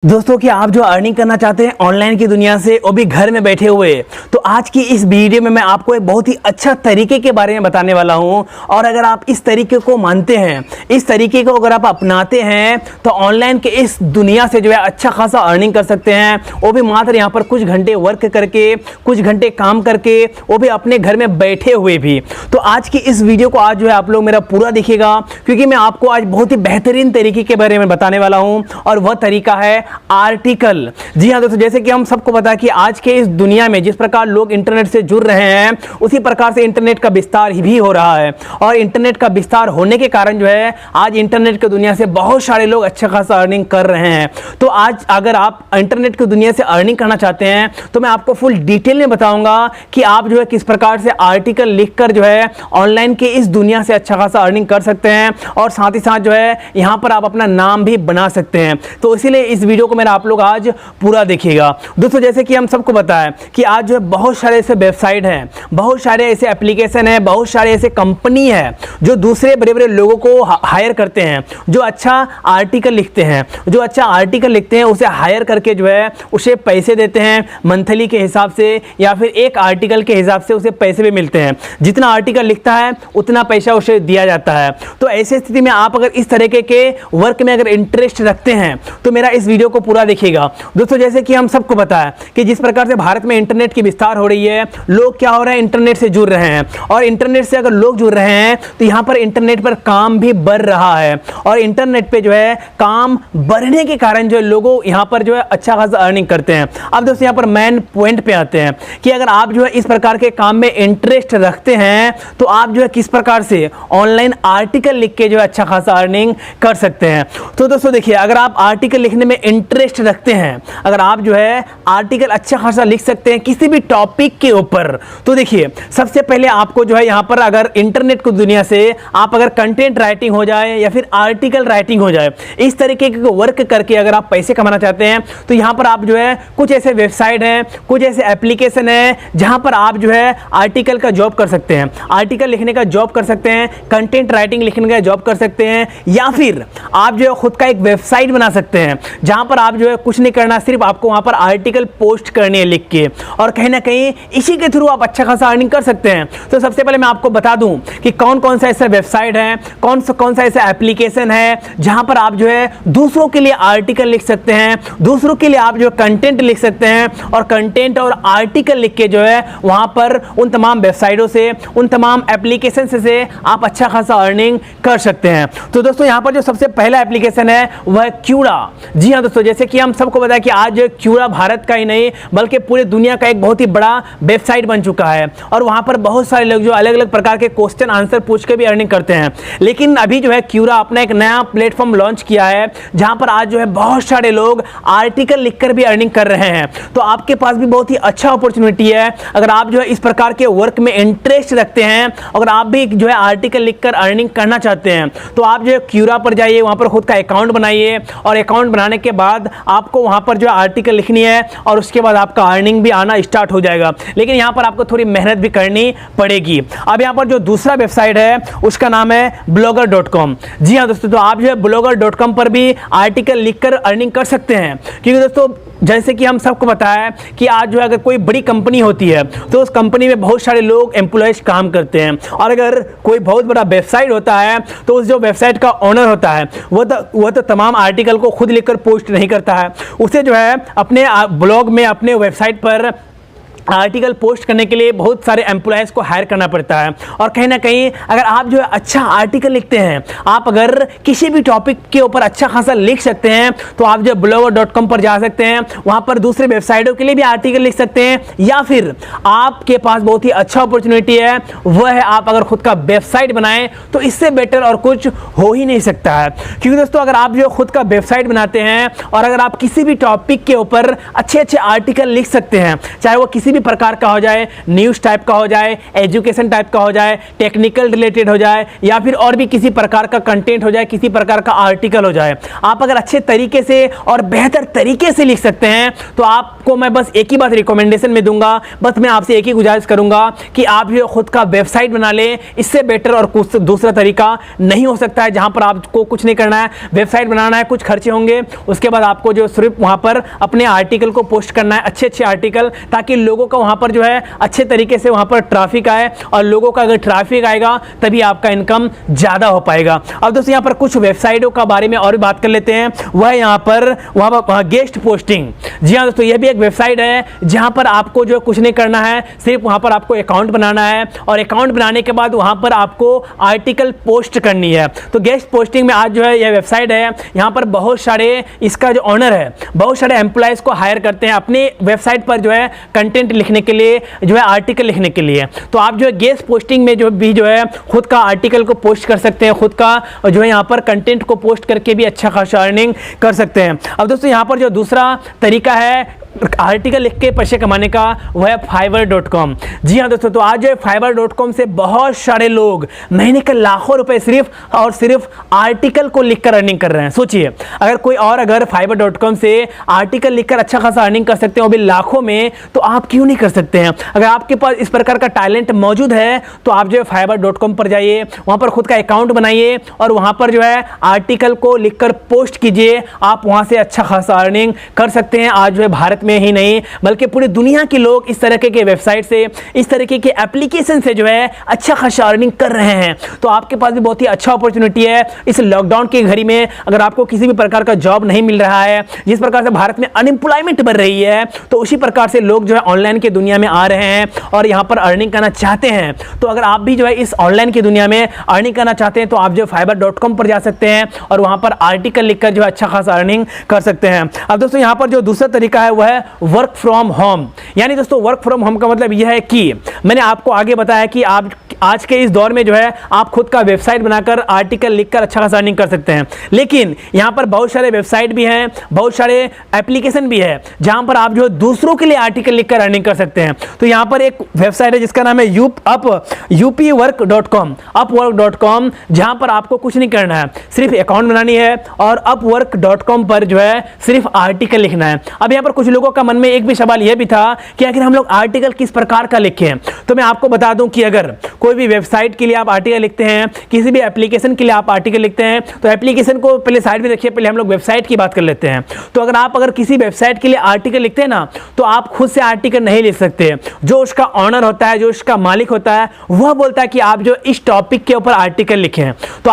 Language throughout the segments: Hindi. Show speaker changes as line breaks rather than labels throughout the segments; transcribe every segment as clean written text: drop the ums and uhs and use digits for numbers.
दोस्तों कि आप जो अर्निंग करना चाहते हैं ऑनलाइन की दुनिया से, वो भी घर में बैठे हुए, तो आज की इस वीडियो में मैं आपको एक बहुत ही अच्छा तरीके के बारे में बताने वाला हूं। और अगर आप इस तरीके को मानते हैं, इस तरीके को अगर आप अपनाते हैं, तो ऑनलाइन के इस दुनिया से जो है अच्छा खासा अर्निंग कर सकते हैं। वो भी मात्र यहाँ पर कुछ घंटे वर्क करके, कुछ घंटे काम करके, वो भी अपने घर में बैठे हुए भी। तो आज की इस वीडियो को आज जो है आप लोग मेरा पूरा देखिएगा, क्योंकि मैं आपको आज बहुत ही बेहतरीन तरीके के बारे में बताने वाला हूँ। और वह तरीका है आर्टिकल। जी हाँ दोस्तों, जैसे कि हम सबको पता है कि आज के इस दुनिया में जिस प्रकार लोग इंटरनेट से जुड़ रहे हैं, उसी प्रकार से इंटरनेट का विस्तार भी हो रहा है। और इंटरनेट का विस्तार होने के कारण जो है आज इंटरनेट की दुनिया से बहुत सारे लोग अच्छा खासा अर्निंग कर रहे हैं। तो आज अगर आप इंटरनेट की दुनिया से अर्निंग करना चाहते हैं, तो मैं आपको फुल डिटेल में बताऊंगा कि आप जो है किस प्रकार से आर्टिकल लिखकर जो है ऑनलाइन के इस दुनिया से अच्छा खासा अर्निंग कर सकते हैं। और साथ ही साथ जो है यहाँ पर आप अपना नाम भी बना सकते हैं। तो इसीलिए इस वीडियो को मेरा आप लोग आज पूरा देखिएगा। दोस्तों जैसे कि हम सबको पता है कि आज जो है बहुत सारे ऐसे वेबसाइट हैं, बहुत सारे ऐसे एप्लीकेशन हैं, बहुत सारे ऐसे कंपनी है जो दूसरे बड़े बड़े लोगों को हायर करते हैं, जो अच्छा आर्टिकल लिखते हैं, जो अच्छा आर्टिकल लिखते हैं उसे हायर करके जो है उसे पैसे देते हैं मंथली के हिसाब से, या फिर एक आर्टिकल के हिसाब से उसे पैसे भी मिलते हैं। जितना आर्टिकल लिखता है उतना पैसा उसे दिया जाता है। तो ऐसी स्थिति में आप अगर इस तरीके के वर्क में अगर इंटरेस्ट रखते हैं, तो मेरा इस वीडियो को पूरा देखिएगा। दोस्तों जैसे कि हम सबको पता है कि जिस प्रकार से भारत में इंटरनेट की विस्तार हो रही है, लोग क्या हो रहे हैं, इंटरनेट से जुड़ रहे हैं। और इंटरनेट से अगर लोग जुड़ रहे हैं, तो यहाँ पर इंटरनेट पर काम भी बढ़ रहा है। और इंटरनेट पे जो है काम बढ़ने के कारण जो है लोगों यहाँ पर जो है अच्छा खासा अर्निंग करते हैं। अब दोस्तों यहाँ पर मेन पॉइंट पे आते हैं कि अगर आप जो है इस प्रकार के काम में इंटरेस्ट रखते हैं, तो आप जो है किस प्रकार से ऑनलाइन आर्टिकल लिख के जो है अच्छा खासा अर्निंग कर सकते हैं। तो दोस्तों देखिए, अगर आप आर्टिकल लिखने में इंटरेस्ट रखते हैं, अगर आप जो है आर्टिकल अच्छा खासा लिख सकते हैं किसी भी टॉपिक के ऊपर, तो देखिए सबसे पहले आपको जो है यहाँ पर अगर इंटरनेट की दुनिया से आप अगर कंटेंट राइटिंग हो जाए या फिर आर्टिकल राइटिंग हो जाए, इस तरीके के वर्क करके अगर आप पैसे कमाना चाहते हैं, तो यहाँ पर आप जो है कुछ ऐसे वेबसाइट हैं, कुछ ऐसे एप्लीकेशन है जहां पर आप जो है आर्टिकल का जॉब कर सकते हैं, आर्टिकल लिखने का जॉब कर सकते हैं, कंटेंट राइटिंग लिखने का जॉब कर सकते हैं, या फिर आप जो है खुद का एक वेबसाइट बना सकते हैं जहां पर आप जो है कुछ नहीं करना, सिर्फ आपको वहां पर आर्टिकल पोस्ट करनी है लिख के, और कहीं ना कहीं इसी के थ्रू आप अच्छा खासा अर्निंग कर सकते हैं। तो सबसे पहले मैं आपको बता दूं कि कौन कौन सा ऐसा वेबसाइट है, कौन सा ऐसा एप्लीकेशन है जहां पर आप जो है दूसरों के लिए आर्टिकल लिख सकते हैं, दूसरों के लिए आप जो कंटेंट लिख सकते हैं, और कंटेंट और आर्टिकल लिख के जो है वहां पर उन तमाम वेबसाइटों से, उन तमाम एप्लीकेशन से आप अच्छा खासा अर्निंग कर सकते हैं। तो दोस्तों यहाँ पर जो सबसे पहला एप्लीकेशन है वह है क्यूरा। जी हाँ दोस्तों, जैसे कि हम सबको पता है कि आज क्यूरा भारत का ही नहीं बल्कि पूरे दुनिया का एक बहुत ही बड़ा वेबसाइट बन चुका है। और वहां पर बहुत सारे लोग जो अलग अलग प्रकार के क्वेश्चन आंसर पूछ के भी अर्निंग करते हैं। लेकिन अभी जो है क्यूरा अपना एक नया प्लेटफॉर्म लॉन्च किया है, जहां पर आज जो है बहुत सारे लोग आर्टिकल लिखकर भी अर्निंग कर रहे हैं। तो आपके पास भी बहुत ही अच्छा अपॉर्चुनिटी है। अगर आप जो है इस प्रकार के वर्क में इंटरेस्ट रखते हैं, अगर आप भी जो है आर्टिकल लिखकर अर्निंग करना चाहते हैं, तो आप जो है क्यूरा पर जाइए, वहां पर खुद का अकाउंट बनाइए, और अकाउंट बनाने के बाद आपको वहां पर जो है आर्टिकल लिखनी है, और उसके बाद आपका अर्निंग भी आना स्टार्ट हो जाएगा। लेकिन यहाँ पर आपको थोड़ी मेहनत भी करनी पड़ेगी। अब यहाँ पर जो दूसरा वेबसाइट है उसका नाम है blogger.com। जी हाँ दोस्तों, तो आप जो है blogger.com पर भी आर्टिकल लिखकर अर्निंग कर सकते हैं। क्योंकि दोस्तों जैसे कि हम सबको पता है कि आज जो है अगर कोई बड़ी कंपनी होती है, तो उस कंपनी में बहुत सारे लोग एम्प्लॉयज काम करते हैं। और अगर कोई बहुत बड़ा वेबसाइट होता है, तो उस जो वेबसाइट का ओनर होता है वो तो तमाम आर्टिकल को खुद लिखकर पोस्ट नहीं करता है। उसे जो है अपने ब्लॉग में, अपने वेबसाइट पर आर्टिकल पोस्ट करने के लिए बहुत सारे एम्प्लॉयज़ को हायर करना पड़ता है। और कहीं ना कहीं अगर आप जो है अच्छा आर्टिकल लिखते हैं, आप अगर किसी भी टॉपिक के ऊपर अच्छा खासा लिख सकते हैं, तो आप जो blogger.com पर जा सकते हैं, वहाँ पर दूसरे वेबसाइटों के लिए भी आर्टिकल लिख सकते हैं। या फिर आपके पास बहुत ही अच्छा अपॉर्चुनिटी है, वह है आप अगर खुद का वेबसाइट बनाएं, तो इससे बेटर और कुछ हो ही नहीं सकता है। क्योंकि दोस्तों अगर आप जो खुद का वेबसाइट बनाते हैं, और अगर आप किसी भी टॉपिक के ऊपर अच्छे अच्छे आर्टिकल लिख सकते हैं, चाहे वो किसी भी भी प्रकार का हो जाए, न्यूज़ टाइप का हो जाए, एजुकेशन टाइप का हो जाए, टेक्निकल रिलेटेड हो जाए, या फिर और भी किसी प्रकार का कंटेंट हो जाए, किसी प्रकार का आर्टिकल हो जाए, आप अगर अच्छे तरीके से और बेहतर तरीके से लिख सकते हैं तो आपको मैं बस एक ही बात रिकमेंडेशन में दूंगा, बस मैं आपसे एक ही गुजारिश करूंगा कि आप जो खुद का वेबसाइट बना लें। इससे बेटर और कुछ दूसरा तरीका नहीं हो सकता है, जहां पर आपको कुछ नहीं करना है, वेबसाइट बनाना है, कुछ खर्चे होंगे, उसके बाद आपको जो सिर्फ वहां पर अपने आर्टिकल को पोस्ट करना है, अच्छे अच्छे आर्टिकल, ताकि लोगों का वहां पर जो है अच्छे तरीके से वहां पर ट्रैफिक आए, और लोगों का अगर ट्रैफिक आएगा तभी आपका इनकम ज्यादा हो पाएगा। अब दोस्तों यहाँ पर कुछ वेबसाइटों का बारे में और भी बात कर लेते हैं। वह यहाँ पर गेस्ट पोस्टिंग। जी हाँ दोस्तों, यह भी एक वेबसाइट है जहां पर आपको जो कुछ नहीं करना है, सिर्फ वहां पर आपको अकाउंट बनाना है, और अकाउंट बनाने के बाद वहां पर आपको आर्टिकल पोस्ट करनी है। तो गेस्ट पोस्टिंग में आज जो है यह वेबसाइट है, यहाँ पर बहुत सारे, इसका जो ऑनर है बहुत सारे एम्प्लॉयज को हायर करते हैं अपने वेबसाइट पर जो है कंटेंट लिखने के लिए, जो है आर्टिकल लिखने के लिए। तो आप जो है गेस्ट पोस्टिंग में जो है खुद का आर्टिकल को पोस्ट कर सकते हैं, खुद का जो है यहाँ पर कंटेंट को पोस्ट करके भी अच्छा खासा अर्निंग कर सकते हैं। अब दोस्तों यहाँ पर जो दूसरा तरीका है आर्टिकल लिख के पैसे कमाने का, वह है fiverr.com। जी हाँ दोस्तों, तो आज जो है fiverr.com से बहुत सारे लोग महीने के लाखों रुपए सिर्फ और सिर्फ आर्टिकल को लिखकर अर्निंग कर रहे हैं। सोचिए, अगर fiverr.com से आर्टिकल लिखकर अच्छा खासा अर्निंग कर सकते हैं, वो भी लाखों में, तो आप क्यों नहीं कर सकते हैं? अगर आपके पास इस प्रकार का टैलेंट मौजूद है तो आप जो है fiverr.com पर जाइए, वहां पर खुद का अकाउंट बनाइए और वहां पर जो है आर्टिकल को लिखकर पोस्ट कीजिए। आप वहां से अच्छा खासा अर्निंग कर सकते हैं। आज जो है भारत में ही नहीं बल्कि पूरी दुनिया के लोग इस तरह के वेबसाइट से, इस तरीके के एप्लीकेशन से जो है अच्छा खासा अर्निंग कर रहे हैं। तो आपके पास भी बहुत ही अच्छा अपॉर्चुनिटी है इस लॉकडाउन की घड़ी में। अगर आपको किसी भी प्रकार का जॉब नहीं मिल रहा है, जिस प्रकार से भारत में अनएम्प्लॉयमेंट बढ़ रही है, तो उसी प्रकार से लोग जो है ऑनलाइन की दुनिया में आ रहे हैं और यहां पर अर्निंग करना चाहते हैं। तो अगर आप भी जो है इस ऑनलाइन की दुनिया में अर्निंग करना चाहते हैं तो आप जो fiverr.com पर जा सकते हैं और वहां पर आर्टिकल लिखकर जो है अच्छा खासा अर्निंग कर सकते हैं। अब दोस्तों यहां पर जो दूसरा तरीका है वह है वर्क फ्रॉम होम। यानी दोस्तों वर्क फ्रॉम होम का मतलब यह है कि मैंने आपको आगे बताया कि आप आज के इस दौर में जो है आप खुद का वेबसाइट बनाकर आर्टिकल लिखकर अच्छा खासा अर्निंग कर सकते हैं, लेकिन यहां पर बहुत सारे वेबसाइट भी हैं, बहुत सारे एप्लीकेशन भी है जहां पर आप जो है दूसरों के लिए आर्टिकल लिखकर अर्निंग कर सकते हैं। तो यहां पर एक वेबसाइट है जिसका नाम है upwork.com, जहां पर आपको कुछ नहीं करना है, सिर्फ अकाउंट बनानी है और upwork.com पर जो है सिर्फ आर्टिकल लिखना है। अब यहां पर कुछ लोगों का मन में एक भी सवाल यह भी था कि आखिर हम लोग आर्टिकल किस प्रकार का लिखें। तो मैं आपको बता दूं कि अगर कोई भी वेबसाइट के लिए आप आर्टिकल लिखते हैं, किसी भी एप्लीकेशन के लिए आप आर्टिकल लिखते हैं, तो एप्लीकेशन को पहले साइड में रखिए, पहले हम लोग वेबसाइट की बात कर लेते हैं। तो अगर किसी वेबसाइट के लिए आर्टिकल लिखते हैं ना, तो आप खुद से आर्टिकल नहीं लिख सकते। जो उसका ऑनर होता है, जो उसका मालिक होता है, वह बोलता है कि आप जो इस टॉपिक के ऊपर आर्टिकल लिखें। तो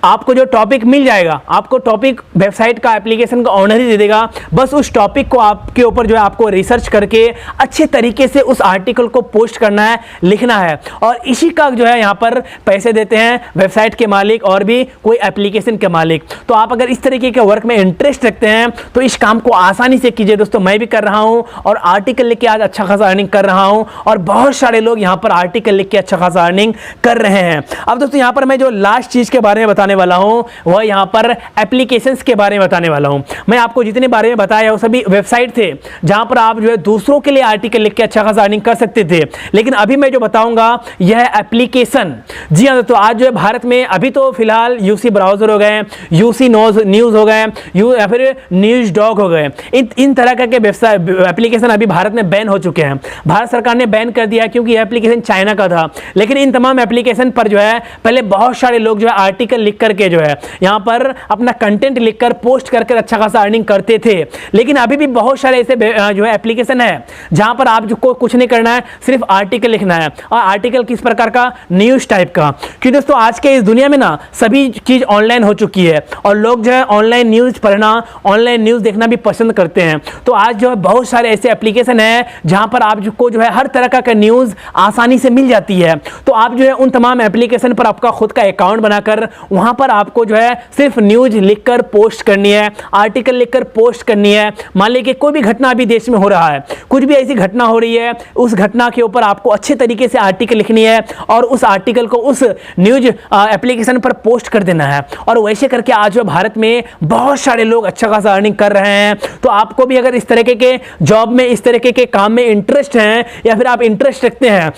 आपको जो टॉपिक मिल जाएगा, आपको टॉपिक वेबसाइट का, एप्लीकेशन का ऑनर ही दे देगा। बस उस टॉपिक को आपके ऊपर जो है आपको रिसर्च करके अच्छे तरीके से उस आर्टिकल को पोस्ट करना है, लिखना है, और इसी का जो है यहाँ पर पैसे देते हैं वेबसाइट के मालिक और भी कोई एप्लीकेशन के मालिक। तो आप अगर इस तरीके के वर्क में इंटरेस्ट रखते हैं तो इस काम को आसानी से कीजिए दोस्तों। मैं भी कर रहा हूँ और आर्टिकल लिख के आज अच्छा खासा अर्निंग कर रहा हूँ, और बहुत सारे लोग यहाँ पर आर्टिकल लिख के अच्छा खासा अर्निंग कर रहे हैं। अब दोस्तों यहाँ पर मैं जो लास्ट चीज के बारे में बताने वाला हूं वह यहां पर एप्लीकेशंस के बारे में बताने वाला हूं। मैं आपको जितने बारे में बताया वो सभी वेबसाइट थे जहां पर आप जो है दूसरों के लिए आर्टिकल लिख के अच्छा खासा अर्निंग कर सकते थे, लेकिन अभी मैं जो बताऊंगा यह है एप्लीकेशन। जी हां दोस्तों, आज जो है भारत में अभी तो फिलहाल यूसी ब्राउजर हो गए, यूसी न्यूज हो गए, या फिर न्यूज डॉग हो गए। इन तरह के वेबसाइट एप्लीकेशन अभी भारत में बैन हो चुके हैं। भारत सरकार ने बैन कर दिया क्योंकि यह एप्लीकेशन चाइना का था, लेकिन इन तमाम एप्लीकेशन पर जो है पहले बहुत सारे लोग जो है आर्टिकल लिख करके जो है यहां पर अपना कंटेंट लिखकर पोस्ट करके अच्छा खासा अर्निंग करते थे। लेकिन अभी भी बहुत सारे ऐसे जो है एप्लीकेशन है जहां पर आप को कुछ नहीं करना है, सिर्फ आर्टिकल लिखना है, और आर्टिकल किस प्रकार का, न्यूज टाइप का। क्योंकि दोस्तों आज के इस दुनिया में ना सभी चीज ऑनलाइन हो चुकी है और लोग जो है ऑनलाइन न्यूज पढ़ना, ऑनलाइन न्यूज देखना भी पसंद करते हैं। तो आज जो है बहुत सारे ऐसे एप्लीकेशन है जहां पर आपको जो है हर तरह का न्यूज आसानी से मिल जाती है। तो आप जो है उन तमाम एप्लीकेशन पर आपका खुद का अकाउंट बनाकर वहां वहां पर आपको जो है सिर्फ न्यूज लिखकर पोस्ट करनी है, आर्टिकल लिखकर पोस्ट करनी है। मान लीजिए कोई भी घटना अभी देश में हो रहा है, कुछ भी ऐसी घटना हो रही है, उस घटना के ऊपर आपको अच्छे तरीके से आर्टिकल लिखनी है और उस आर्टिकल को उस न्यूज एप्लीकेशन पर पोस्ट कर देना है। और वैसे करके आज जो भारत में बहुत सारे लोग अच्छा खासा अर्निंग कर रहे हैं। तो आपको भी अगर इस तरीके के जॉब में, इस तरीके के काम में इंटरेस्ट है या फिर आप इंटरेस्ट रखते हैं,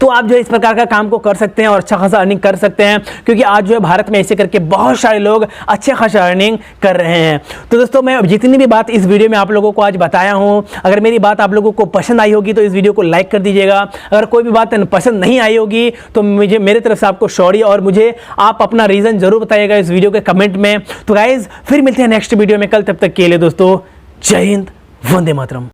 तो आप जो इस प्रकार का काम को कर सकते हैं और अच्छा खासा अर्निंग कर सकते हैं, क्योंकि आज जो है भारत में ऐसे करके बहुत सारे लोग अच्छे खासा अर्निंग कर रहे हैं। तो दोस्तों, मैं जितनी भी बात इस वीडियो में आप लोगों को आज बताया हूं, अगर मेरी बात आप लोगों को पसंद आई होगी तो इस वीडियो को लाइक कर दीजिएगा। अगर कोई भी बात पसंद नहीं आई होगी तो मुझे, मेरे तरफ से आपको सॉरी, और मुझे आप अपना रीज़न जरूर बताइएगा इस वीडियो के कमेंट में। तो गाइज फिर मिलते हैं नेक्स्ट वीडियो में कल, तब तक के लिए दोस्तों जय हिंद, वंदे मातरम।